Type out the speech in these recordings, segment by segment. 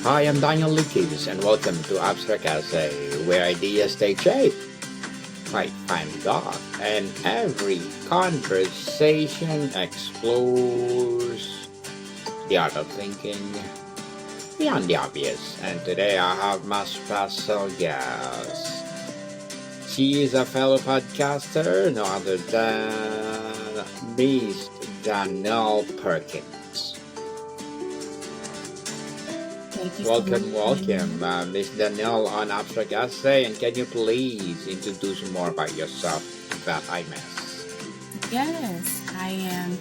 Hi, I'm Daniel Lucas, and welcome to Abstract Essay, where ideas take shape. I find God, and every conversation explores the art of thinking beyond the obvious. And today I have my special guest. She is a fellow podcaster, no other than Miss Danielle Perkins. Thank you so much Welcome, for having welcome, me. Miss Danielle on Abstract Essay. And can you please introduce more about yourself that I miss? Yes, I am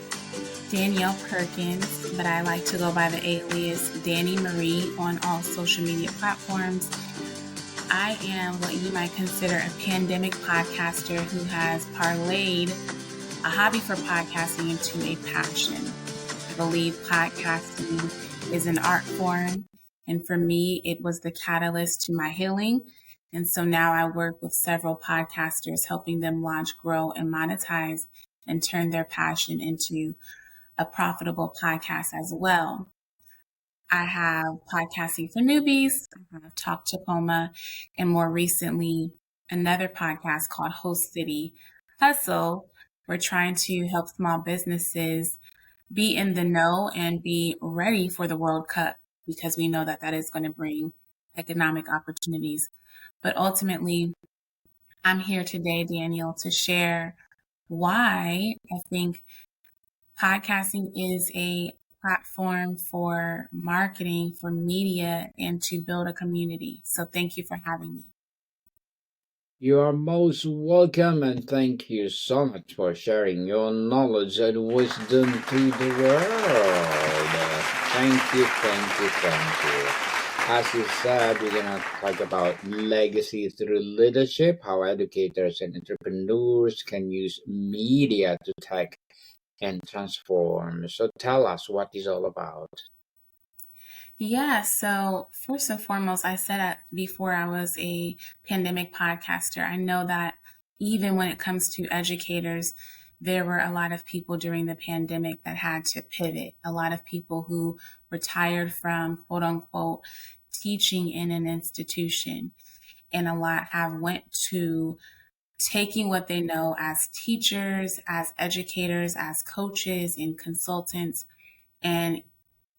Danielle Perkins, but I like to go by the alias Danny Marie on all social media platforms. I am what you might consider a pandemic podcaster who has parlayed a hobby for podcasting into a passion. I believe podcasting is an art form, and for me, it was the catalyst to my healing. And so now I work with several podcasters, helping them launch, grow, and monetize and turn their passion into a profitable podcast as well. I have Podcasting for Newbies, I have Talk Tacoma, and more recently, another podcast called Host City Hustle. We're trying to help small businesses be in the know and be ready for the World Cup because we know that that is going to bring economic opportunities. But ultimately, I'm here today, Daniel, to share why I think podcasting is a platform for marketing, for media, and to build a community. So thank you for having me. You are most welcome, and thank you so much for sharing your knowledge and wisdom to the world. Thank you. As you said, we're going to talk about legacy through leadership, how educators and entrepreneurs can use media to tech and transform. So tell us what it's all about. Yeah, so first and foremost, I said before I was a pandemic podcaster. I know that even when it comes to educators, there were a lot of people during the pandemic that had to pivot. A lot of people who retired from quote unquote teaching in an institution, and a lot have went to taking what they know as teachers, as educators, as coaches and consultants, and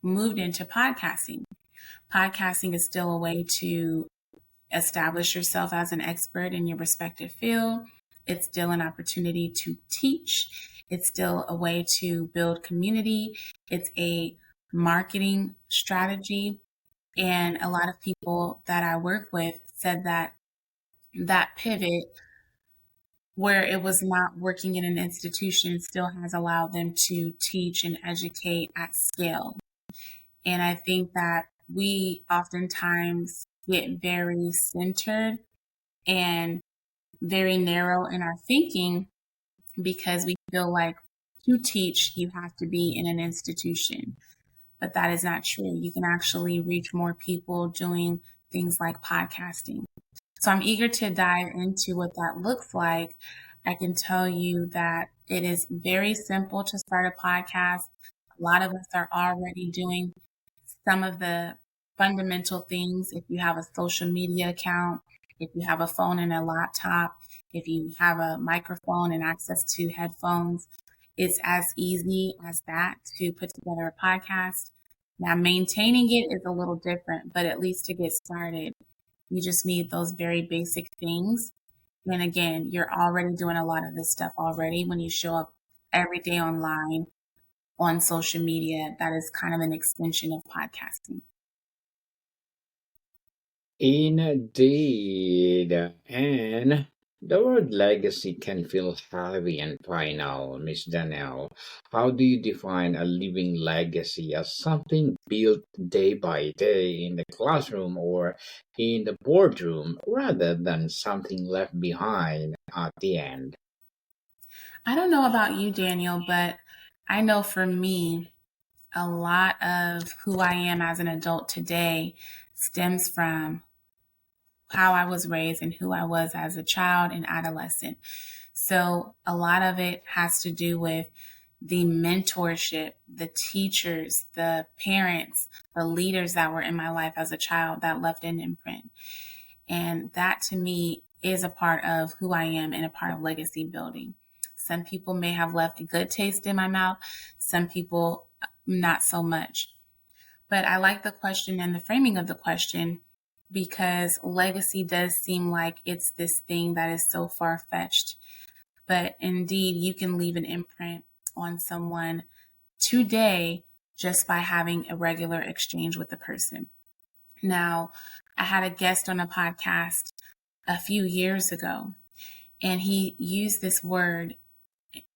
moved into podcasting. Podcasting is still a way to establish yourself as an expert in your respective field. It's still an opportunity to teach. It's still a way to build community. It's a marketing strategy. And a lot of people that I work with said that that pivot, where it was not working in an institution, still has allowed them to teach and educate at scale. And I think that we oftentimes get very centered and very narrow in our thinking because we feel like to teach, you have to be in an institution. But that is not true. You can actually reach more people doing things like podcasting. So I'm eager to dive into what that looks like. I can tell you that it is very simple to start a podcast. A lot of us are already doing some of the fundamental things. If you have a social media account, if you have a phone and a laptop, if you have a microphone and access to headphones, it's as easy as that to put together a podcast. Now, maintaining it is a little different, but at least to get started, you just need those very basic things. And again, you're already doing a lot of this stuff already when you show up every day online on social media. That is kind of an extension of podcasting. Indeed. And the word legacy can feel heavy and final, Miss Danielle. How do you define a living legacy as something built day by day in the classroom or in the boardroom rather than something left behind at the end? I don't know about you, Daniel, but I know for me, a lot of who I am as an adult today stems from how I was raised and who I was as a child and adolescent. So a lot of it has to do with the mentorship, the teachers, the parents, the leaders that were in my life as a child that left an imprint. And that to me is a part of who I am and a part of legacy building. Some people may have left a good taste in my mouth, some people not so much. But I like the question and the framing of the question because legacy does seem like it's this thing that is so far-fetched. But indeed, you can leave an imprint on someone today just by having a regular exchange with the person. Now, I had a guest on a podcast a few years ago, and he used this word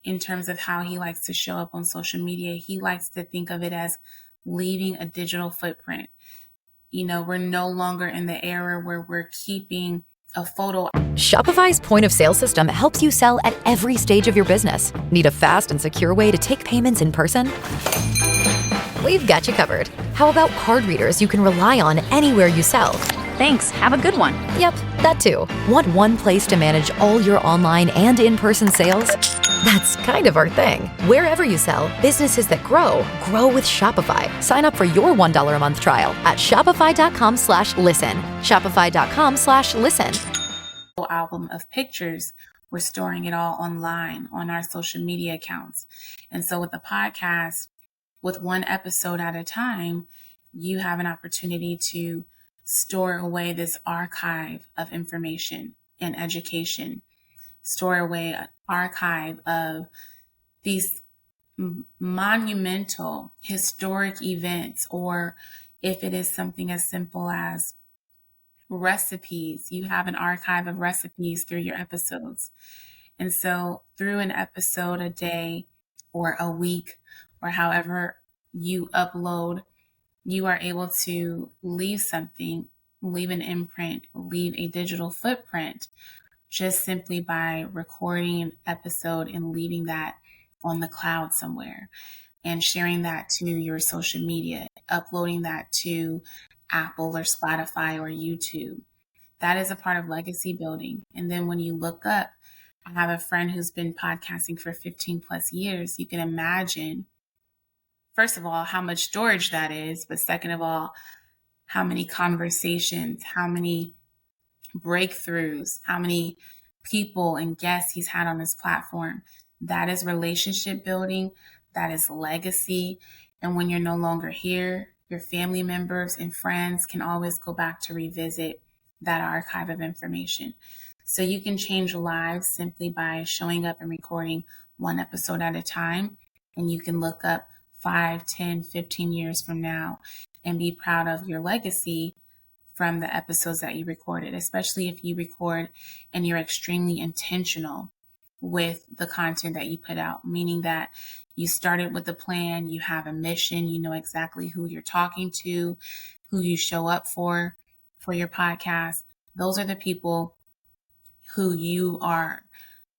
in terms of how he likes to show up on social media. He likes to think of it as leaving a digital footprint. You know, we're no longer in the era where we're keeping a photo. Shopify's point of sale system helps you sell at every stage of your business. Need a fast and secure way to take payments in person? We've got you covered. How about card readers you can rely on anywhere you sell? Thanks. Have a good one. Yep, that too. Want one place to manage all your online and in-person sales? That's kind of our thing. Wherever you sell, businesses that grow with Shopify. Sign up for your $1 a month trial at shopify.com/listen. Shopify.com/listen. Album of pictures, we're storing it all online on our social media accounts. And so with the podcast, with one episode at a time, you have an opportunity to store away this archive of information and education, store away an archive of these monumental historic events, or if it is something as simple as recipes, you have an archive of recipes through your episodes. And so through an episode a day or a week or however you upload, you are able to leave something, leave an imprint, leave a digital footprint just simply by recording an episode and leaving that on the cloud somewhere and sharing that to your social media, uploading that to Apple or Spotify or YouTube. That is a part of legacy building. And then when you look up, I have a friend who's been podcasting for 15 plus years. You can imagine, first of all, how much storage that is, but second of all, how many conversations, how many breakthroughs, how many people and guests he's had on his platform. That is relationship building. That is legacy. And when you're no longer here, your family members and friends can always go back to revisit that archive of information. So you can change lives simply by showing up and recording one episode at a time. And you can look up 5, 10, 15 years from now and be proud of your legacy from the episodes that you recorded, especially if you record and you're extremely intentional with the content that you put out, meaning that you started with a plan, you have a mission, you know exactly who you're talking to, who you show up for your podcast. Those are the people who you are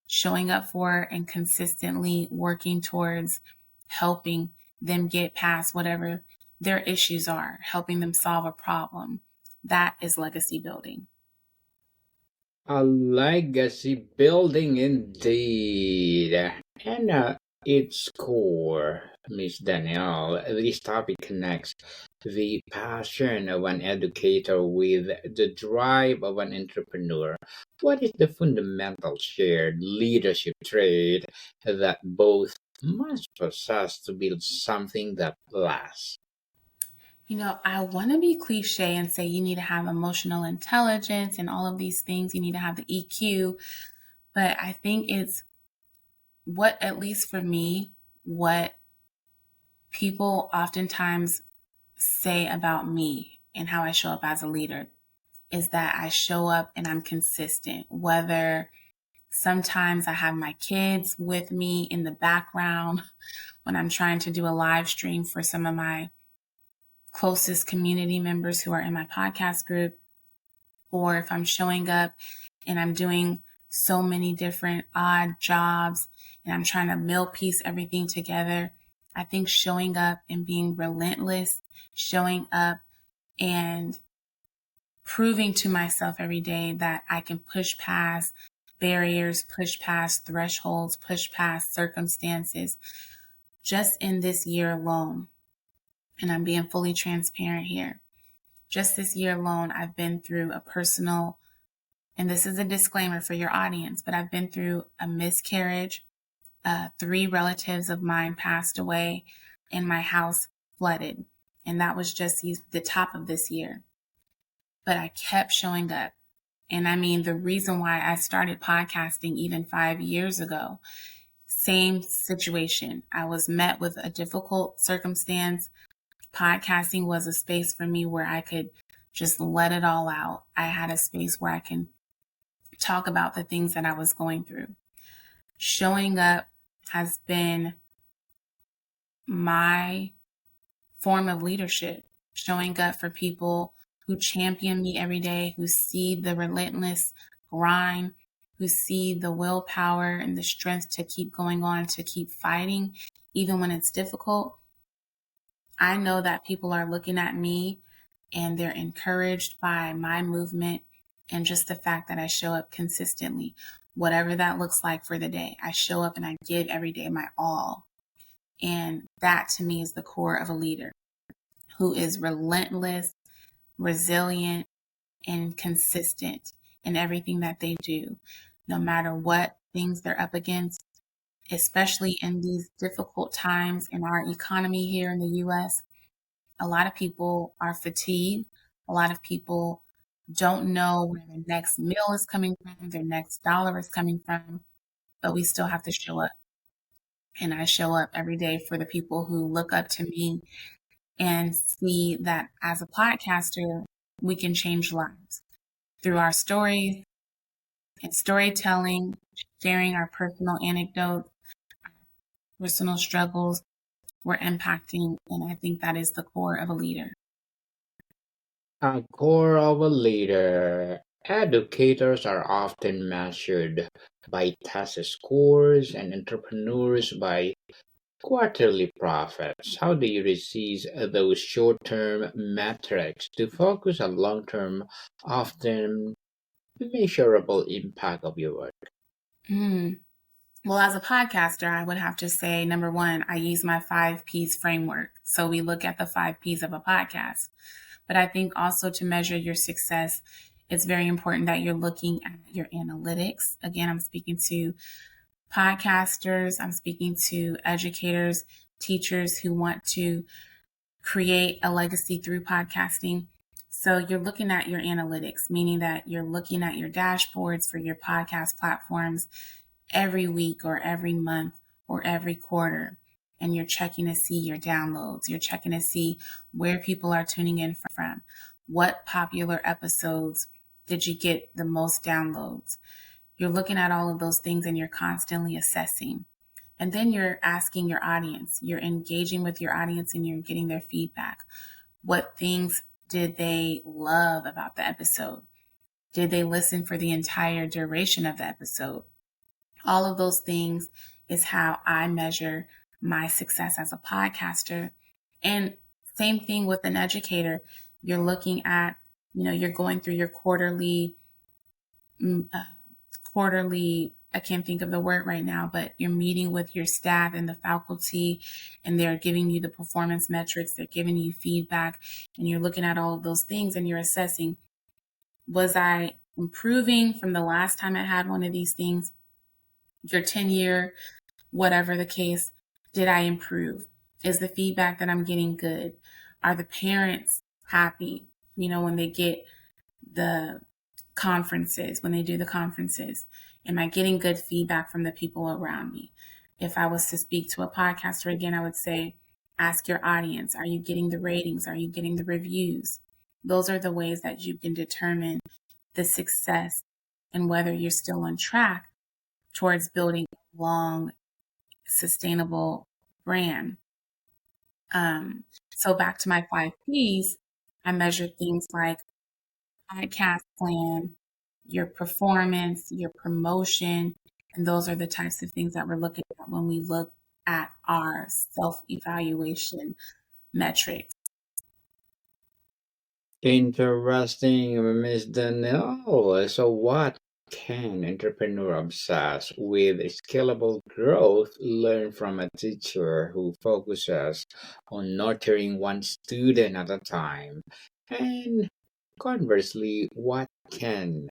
showing up for and consistently working towards helping them get past whatever their issues are, helping them solve a problem. That is legacy building. A legacy building indeed. And its core, Miss Danielle, this topic connects the passion of an educator with the drive of an entrepreneur. What is the fundamental shared leadership trait that both must possess to build something that lasts? You know, I want to be cliche and say you need to have emotional intelligence and all of these things. You need to have the EQ. But I think it's what, at least for me, what people oftentimes say about me and how I show up as a leader is that I show up and I'm consistent, whether sometimes I have my kids with me in the background when I'm trying to do a live stream for some of my closest community members who are in my podcast group, or if I'm showing up and I'm doing so many different odd jobs and I'm trying to meal piece everything together. I think showing up and being relentless, showing up and proving to myself every day that I can push past barriers, push past thresholds, push past circumstances Just in this year alone, and I'm being fully transparent here, just this year alone, I've been through a personal, and this is a disclaimer for your audience, but I've been through a miscarriage. 3 relatives of mine passed away, and my house flooded. And that was just the top of this year. But I kept showing up. And I mean, the reason why I started podcasting even 5 years ago, same situation. I was met with a difficult circumstance. Podcasting was a space for me where I could just let it all out. I had a space where I can talk about the things that I was going through. Showing up has been my form of leadership, showing up for people who champion me every day, who see the relentless grind, who see the willpower and the strength to keep going on, to keep fighting, even when it's difficult. I know that people are looking at me and they're encouraged by my movement and just the fact that I show up consistently, whatever that looks like for the day. I show up and I give every day my all. And that to me is the core of a leader who is relentless, resilient, and consistent in everything that they do, no matter what things they're up against, especially in these difficult times in our economy here in the US. A lot of people are fatigued. A lot of people don't know where their next meal is coming from, their next dollar is coming from, but we still have to show up. And I show up every day for the people who look up to me and see that as a podcaster, we can change lives through our stories and storytelling, sharing our personal anecdotes, personal struggles. We're impacting, and I think that is the core of a leader. A core of a leader. Educators are often measured by test scores and entrepreneurs by quarterly profits. How do you resist those short term metrics to focus on long term, often measurable impact of your work? Mm. Well, as a podcaster, I would have to say, number one, I use my 5 Ps framework. So we look at the 5 Ps of a podcast. But I think also to measure your success, it's very important that you're looking at your analytics. Again, I'm speaking to podcasters, I'm speaking to educators, teachers who want to create a legacy through podcasting. So you're looking at your analytics, meaning that you're looking at your dashboards for your podcast platforms every week or every month or every quarter. And you're checking to see your downloads. You're checking to see where people are tuning in from. What popular episodes did you get the most downloads? You're looking at all of those things and you're constantly assessing. And then you're asking your audience. You're engaging with your audience and you're getting their feedback. What things did they love about the episode? Did they listen for the entire duration of the episode? All of those things is how I measure my success as a podcaster. And same thing with an educator. You're looking at, you're going through your quarterly, I can't think of the word right now, but you're meeting with your staff and the faculty, and they're giving you the performance metrics, they're giving you feedback, and you're looking at all of those things and you're assessing, was I improving from the last time I had one of these things? Your 10-year, whatever the case, did I improve? Is the feedback that I'm getting good? Are the parents happy, when they get the conferences, when they do the conferences? Am I getting good feedback from the people around me? If I was to speak to a podcaster again, I would say, ask your audience, are you getting the ratings? Are you getting the reviews? Those are the ways that you can determine the success and whether you're still on track towards building a long, sustainable brand. So back to my 5 Ps, I measure things like podcast plan, your performance, your promotion, and those are the types of things that we're looking at when we look at our self-evaluation metrics. Interesting, Miss Danielle. So, what can entrepreneur obsessed with scalable growth learn from a teacher who focuses on nurturing one student at a time? And conversely, what can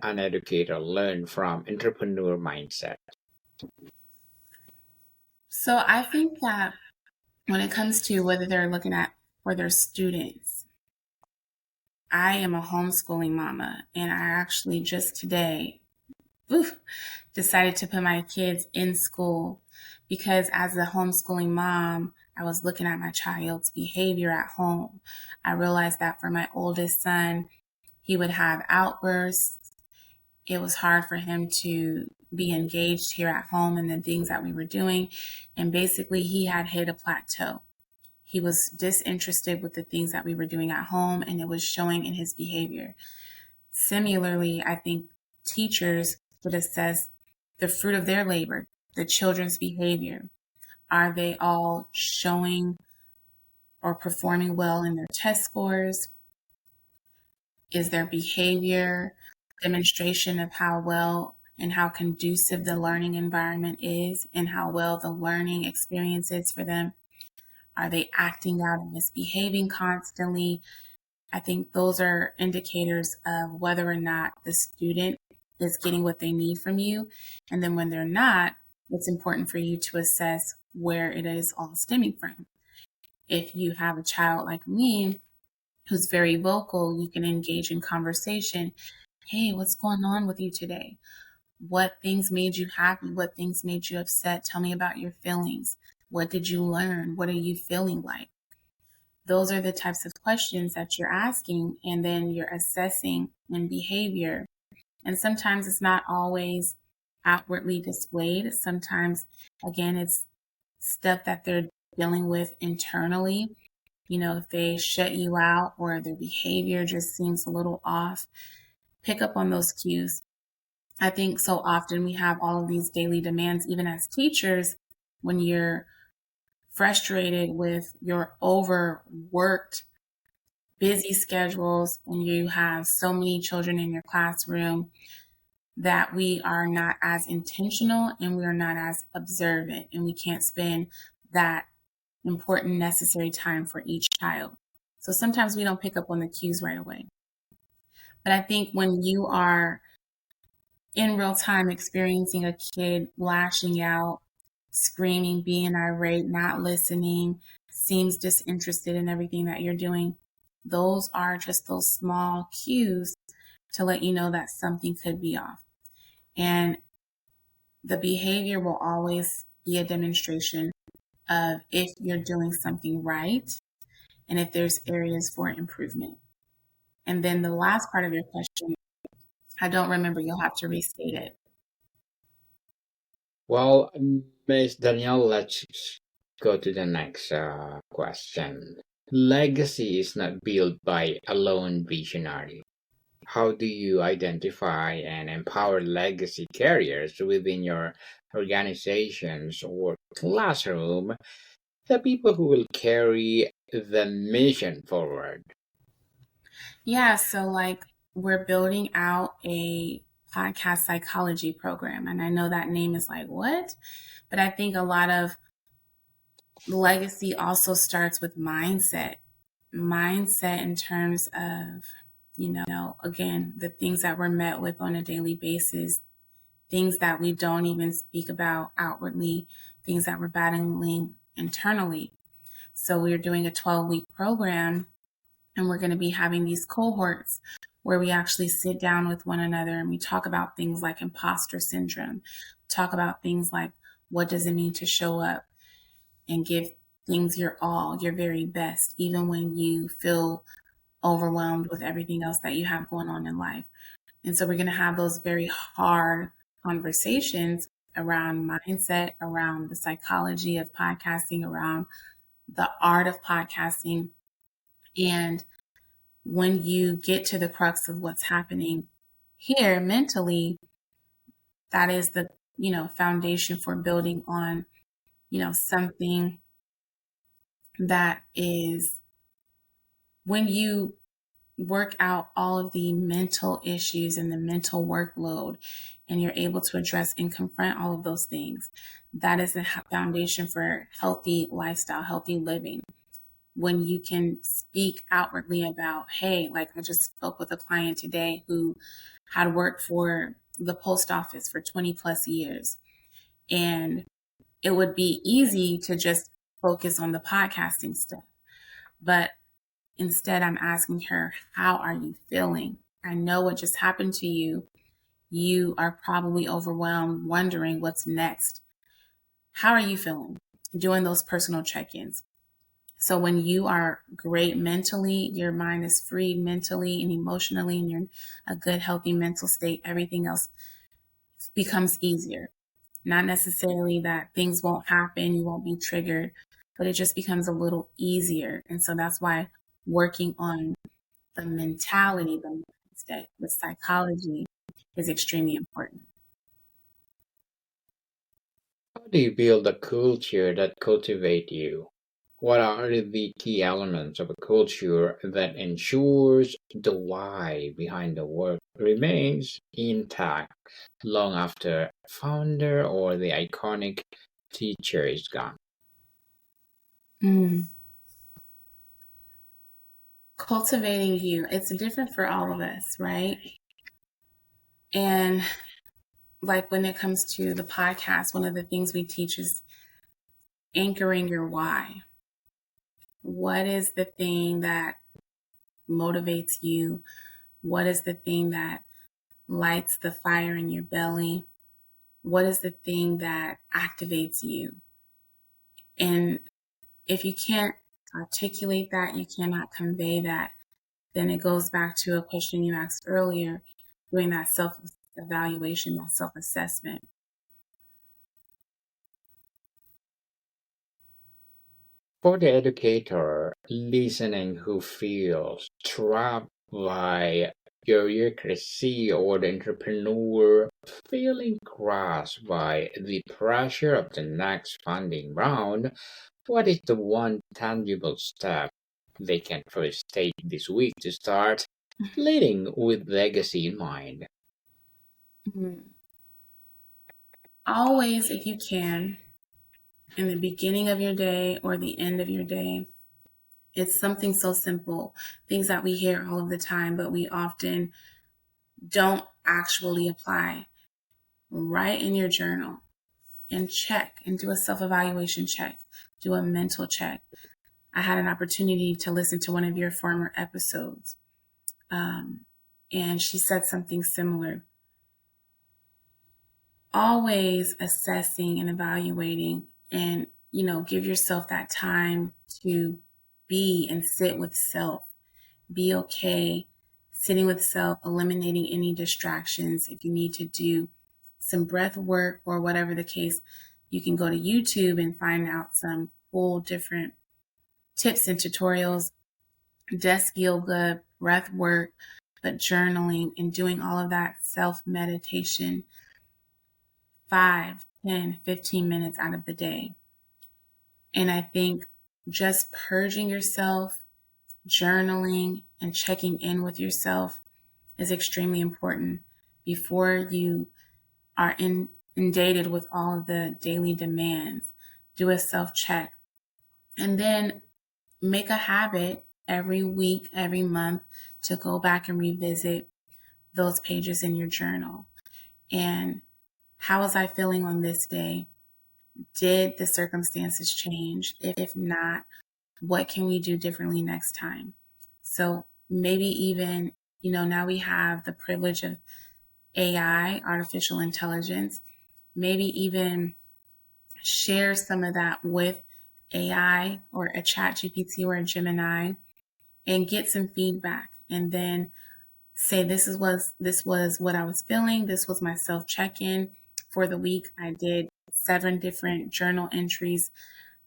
an educator learn from entrepreneur mindset? So I think that when it comes to whether they're looking at for their students, I am a homeschooling mama, and I actually just today decided to put my kids in school because as a homeschooling mom, I was looking at my child's behavior at home. I realized that for my oldest son, he would have outbursts. It was hard for him to be engaged here at home in the things that we were doing. And basically, he had hit a plateau. He was disinterested with the things that we were doing at home, and it was showing in his behavior. Similarly, I think teachers would assess the fruit of their labor, the children's behavior. Are they all showing or performing well in their test scores? Is their behavior demonstration of how well and how conducive the learning environment is and how well the learning experience is for them? Are they acting out and misbehaving constantly? I think those are indicators of whether or not the student is getting what they need from you. And then when they're not, it's important for you to assess where it is all stemming from. If you have a child like me who's very vocal, you can engage in conversation. Hey, what's going on with you today? What things made you happy? What things made you upset? Tell me about your feelings. What did you learn? What are you feeling like? Those are the types of questions that you're asking, and then you're assessing in behavior. And sometimes it's not always outwardly displayed. Sometimes, again, it's stuff that they're dealing with internally. You know, if they shut you out or their behavior just seems a little off, pick up on those cues. I think so often we have all of these daily demands, even as teachers, when you're frustrated with your overworked, busy schedules, and you have so many children in your classroom that we are not as intentional and we are not as observant, and we can't spend that important, necessary time for each child. So sometimes we don't pick up on the cues right away. But I think when you are in real time experiencing a kid lashing out, screaming, being irate, not listening, seems disinterested in everything that you're doing, those are just those small cues to let you know that something could be off. And the behavior will always be a demonstration of if you're doing something right and if there's areas for improvement. And then the last part of your question, I don't remember, you'll have to restate it. Well, Miss Danielle, let's go to the next question. Legacy is not built by a lone visionary. How do you identify and empower legacy carriers within your organizations or classroom, the people who will carry the mission forward? Yeah, so like we're building out a podcast psychology program. And I know that name is like, what? But I think a lot of legacy also starts with mindset. Mindset in terms of, again, the things that we're met with on a daily basis, things that we don't even speak about outwardly, things that we're battling internally. So we're doing a 12-week program, and we're going to be having these cohorts where we actually sit down with one another and we talk about things like imposter syndrome, talk about things like what does it mean to show up and give things your all, your very best, even when you feel overwhelmed with everything else that you have going on in life. And so we're going to have those very hard conversations around mindset, around the psychology of podcasting, around the art of podcasting. And when you get to the crux of what's happening here mentally, that is the, foundation for building on, something that is when you work out all of the mental issues and the mental workload, and you're able to address and confront all of those things, that is the foundation for healthy lifestyle, healthy living. When you can speak outwardly about, hey, like I just spoke with a client today who had worked for the post office for 20 plus years. And it would be easy to just focus on the podcasting stuff. But instead, I'm asking her, how are you feeling? I know what just happened to you. You are probably overwhelmed, wondering what's next. How are you feeling? Doing those personal check-ins. So when you are great mentally, your mind is freed mentally and emotionally, and you're in a good, healthy mental state, everything else becomes easier. Not necessarily that things won't happen, you won't be triggered, but it just becomes a little easier. And so that's why working on the mentality, the mindset, the psychology is extremely important. How do you build a culture that cultivates you? What are the key elements of a culture that ensures the why behind the work remains intact long after founder or the iconic teacher is gone? Cultivating you, it's different for all of us, right? And like when it comes to the podcast, one of the things we teach is anchoring your why. What is the thing that motivates you? What is the thing that lights the fire in your belly? What is the thing that activates you? And if you can't articulate that, you cannot convey that, then it goes back to a question you asked earlier, doing that self-evaluation, that self-assessment. For the educator listening who feels trapped by bureaucracy or the entrepreneur feeling crushed by the pressure of the next funding round, what is the one tangible step they can first take this week to start leading with legacy in mind? Always, if you can, in the beginning of your day or the end of your day, it's something so simple, things that we hear all of the time, but we often don't actually apply. Write in your journal and check and do a self-evaluation check, do a mental check. I had an opportunity to listen to one of your former episodes, and she said something similar. Always assessing and evaluating, and give yourself that time to be and sit with self. Be okay sitting with self, eliminating any distractions. If you need to do some breath work or whatever the case, you can go to YouTube and find out some cool different tips and tutorials, desk yoga, breath work, but journaling and doing all of that self meditation 5, 10, 15 minutes out of the day. And I think just purging yourself, journaling, and checking in with yourself is extremely important before you are inundated with all of the daily demands. Do a self-check. And then make a habit every week, every month to go back and revisit those pages in your journal. And how was I feeling on this day? Did the circumstances change? If not, what can we do differently next time? So maybe even, now we have the privilege of AI, artificial intelligence, maybe even share some of that with AI or a chat GPT or a Gemini and get some feedback, and then say, this was what I was feeling. This was my self check-in for the week. I did 7 different journal entries.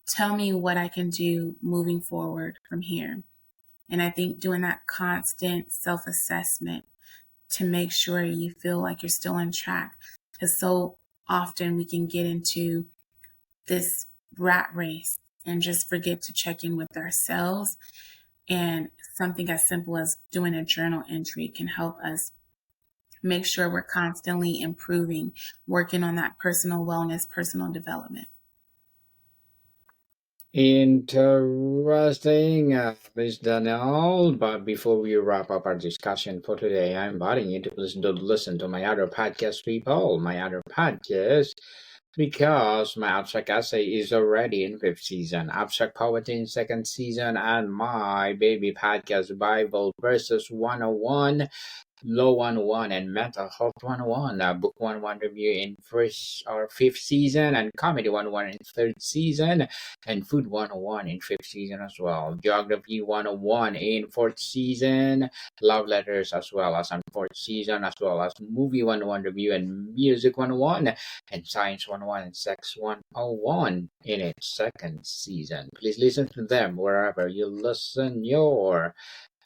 Tell me what I can do moving forward from here. And I think doing that constant self-assessment to make sure you feel like you're still on track, because so often we can get into this rat race and just forget to check in with ourselves And something as simple as doing a journal entry can help us make sure we're constantly improving, working on that personal wellness, personal development. Interesting, Miss Danielle. But before we wrap up our discussion for today, I'm inviting you to listen to my other podcast, people, my other podcast, because my abstract essay is already in fifth season, abstract poetry in second season, and my baby podcast, Bible verses 101. Law 101 and Mental Health 101, Book 101 review in first or fifth season, and Comedy 101 in third season, and Food 101 in fifth season as well. Geography 101 in fourth season, Love Letters as well as on fourth season, as well as Movie 101 review and Music 101, and Science 101 and Sex 101 in its second season. Please listen to them wherever you listen your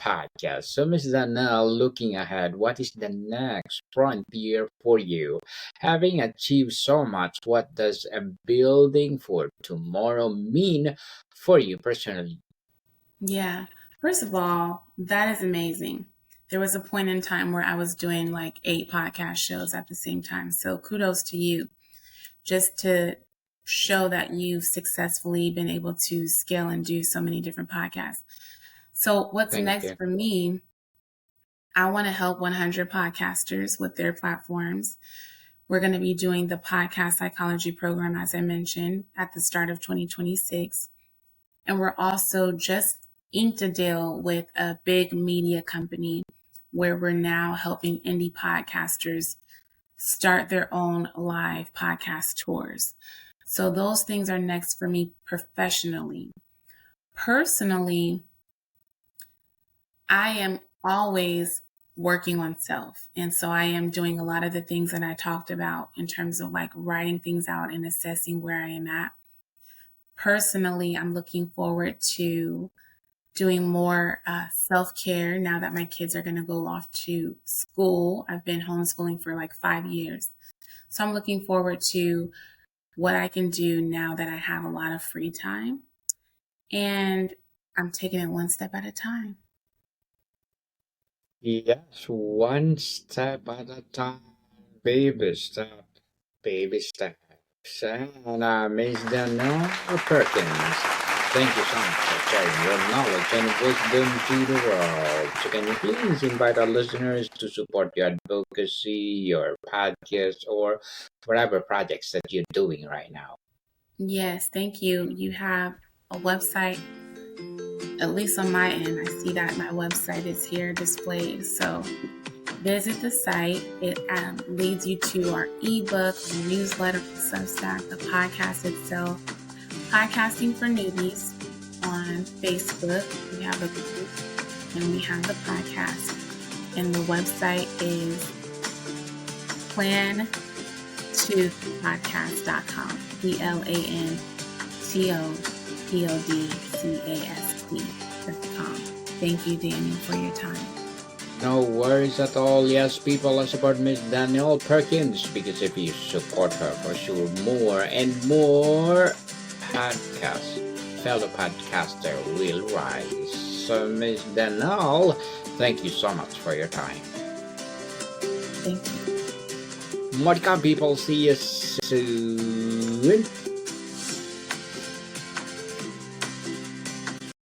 podcast. So, Ms. Danelle, looking ahead, what is the next frontier for you? Having achieved so much, what does a building for tomorrow mean for you personally? Yeah. First of all, that is amazing. There was a point in time where I was doing like 8 podcast shows at the same time. So kudos to you, just to show that you've successfully been able to scale and do so many different podcasts. So what's Thank next you. for me? I want to help 100 podcasters with their platforms. We're going to be doing the podcast psychology program, as I mentioned, at the start of 2026. And we're also just inked a deal with a big media company where we're now helping indie podcasters start their own live podcast tours. So those things are next for me professionally. Personally, I am always working on self. And so I am doing a lot of the things that I talked about in terms of like writing things out and assessing where I am at. Personally, I'm looking forward to doing more self-care now that my kids are going to go off to school. I've been homeschooling for like 5 years. So I'm looking forward to what I can do now that I have a lot of free time. And I'm taking it one step at a time. Yes, one step at a time, baby step, baby steps. And Miss Danielle Perkins, thank you so much for sharing your knowledge and wisdom to the world. So can you please invite our listeners to support your advocacy, your podcast, or whatever projects that you're doing right now? Yes, thank you. You have a website, at least on my end. I see that my website is here displayed. So visit the site. It leads you to our ebook, the newsletter, Substack, the podcast itself, Podcasting for Newbies on Facebook. We have a group and we have the podcast. And the website is plantopodcast.com. plantopodcast.com. Thank you, Daniel, for your time. No worries at all. Yes, people, I support Miss Danielle Perkins because if you support her, for sure, more and more podcasts, fellow podcaster will rise. So, Miss Danielle, thank you so much for your time. Thank you. Modcom people, see you soon.